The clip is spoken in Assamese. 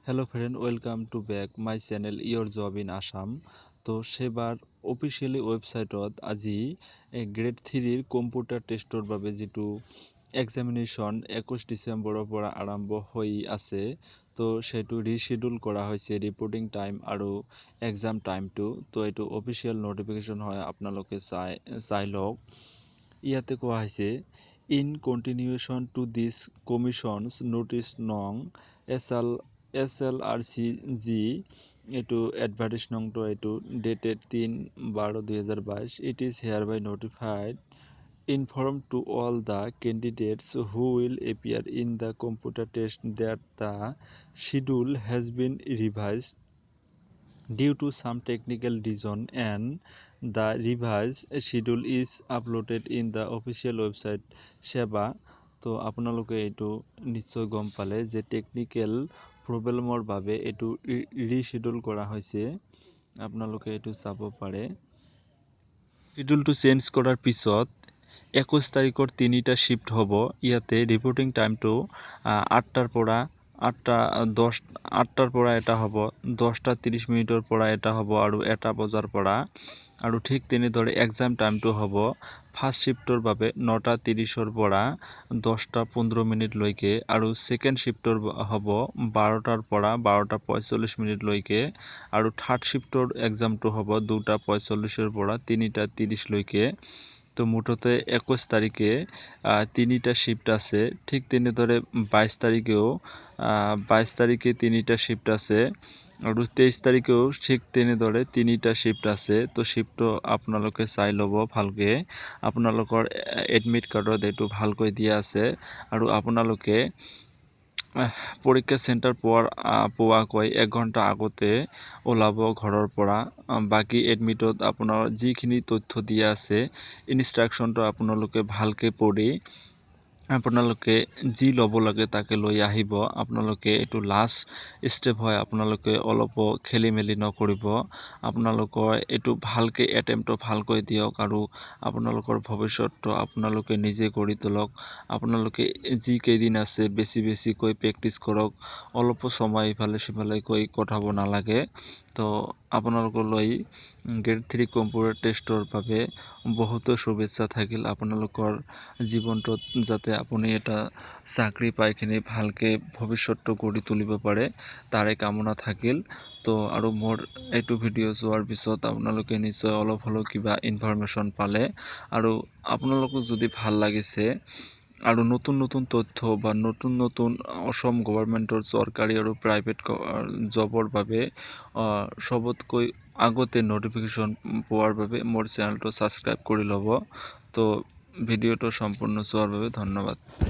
Hello friend, welcome to back my channel Your Job in Assam. তো সেবাৰ অফিচিয়েলি ৱেবছাইটত আজি গ্ৰেড 3 কম্পিউটাৰ টেষ্টৰ বাবে যেটো এক্সামিনেশ্যন 21 ডিসেম্বৰৰ পৰা আৰম্ভ হৈ আছে তো সেটো ৰিশিডিউল কৰা হৈছে ৰিপৰ্টিং টাইম আৰু এক্সাম টাইমটো তো এটো অফিচিয়েল নোটিফিকেশন হয় আপোনালোকে চাই লওক ইয়াতে কোৱা হৈছে in continuation to this commission's notice nong SLRCG etu advertise nong to etu dated 3/12/2022 it is hereby notified informed to all the candidates who will appear in the computer test that the schedule has been revised due to some technical reason and the revised schedule is uploaded in the official website SEBA তো আপোনালোকে এটো নিশ্চয় গম পালে যে টেকনিক্যাল প্ৰবলেমৰ বাবে এটো ৰিশিডিউল কৰা হৈছে আপোনালোকে এটো চাব পাৰে শিডিউলটো চেঞ্জ কৰাৰ পিছত 21 তাৰিখৰ 3টা শিফট হ'ব ইয়াতে ৰিপৰ্টিং টাইমটো 8টাৰ পৰা 8টাৰ পৰা এটা হ'ব 10:30 মিনিটৰ পৰা এটা হ'ব আৰু 1টা বজাৰ পৰা আৰু ঠিক তেনেদৰে এক্সাম টাইমটো হ'ব ফাৰ্স্ট শিফটৰ বাবে 9:30ৰ পৰা 10:15 মিনিট লৈকে আৰু সেকেন্ড শিফটৰ হ'ব 12টাৰ পৰা 12:45 মিনিট লৈকে আৰু থাৰ্ড শিফটৰ এক্সামটো হ'ব 2:45ৰ পৰা 3:30 লৈকে তো মুঠতে 21 তাৰিখে 3টা শিফট আছে ঠিক তেনেদৰে 22 তাৰিখেও 3টা শিফট আছে আৰু 23 তাৰিখেও ঠিক তেনেদৰে 3টা শিফট আছে তো শিফটটো আপোনালোকে চাই ল'ব ভালকে আপোনালোকৰ এডমিট কাৰ্ডত এটো ভালকৈ দিয়া আছে আৰু আপোনালোকে পৰীক্ষা সেন্টাৰ পোৱাকৈ 1 ঘণ্টা আগতে ওলাব ঘৰৰ পৰা বাকি এডমিটত আপোনাৰ যিখিনি তথ্য দিয়া আছে ইনস্ট্ৰাকশনটো আপোনালোকে ভালকে পঢ়ি আপোনালোকে যি ল'ব লাগে তাকে লৈ আহিব আপোনালোকে এটো লাষ্ট স্টেপ হয় আপোনালোকে অলপ খেলিমেলি নকৰিব আপোনালোকৰ এটো ভালকে এটেম্পটো ভালকৈ দিয়ক আৰু আপোনালোকৰ ভৱিষ্যতটো আপোনালোকে নিজে কৰি তোলক আপোনালোকে যি কেইদিন আছে বেছি কৈ প্ৰেক্টিস কৰক অলপ সময় ইফালে সিফালে কৈ কটাব নালাগে তো আপোনালোকলৈ গ্ৰেড 3 কম্পিউটাৰ টেষ্টৰ বাবে বহুত শুভেচ্ছা থাকিল আপোনালোকৰ জীৱনটোত যাতে আপুনি এটা চাকৰি পাইখিনি ভালকে ভৱিষ্যতটো গঢ়ি তুলিব পাৰে তাৰে কামনা থাকিল তো আৰু মোৰ এইটো ভিডিও চোৱাৰ পিছত আপোনালোকে নিশ্চয় অলপ হলো কিবা ইনফৰমেশন পালে আৰু আপোনালোকক যদি ভাল লাগিছে আৰু নতুন তথ্য বা নতুন অসম গভৰ্ণমেন্টৰ চৰকাৰী আৰু প্ৰাইভেট জবৰ বাবে সবতকৈ আগতে নোটিফিকেশন পোৱাৰ বাবে মোৰ চেনেলটো সাবস্ক্ৰাইব কৰি ল'ব তো ভিডিওটো সম্পূৰ্ণ চোৱাৰ বাবে ধন্যবাদ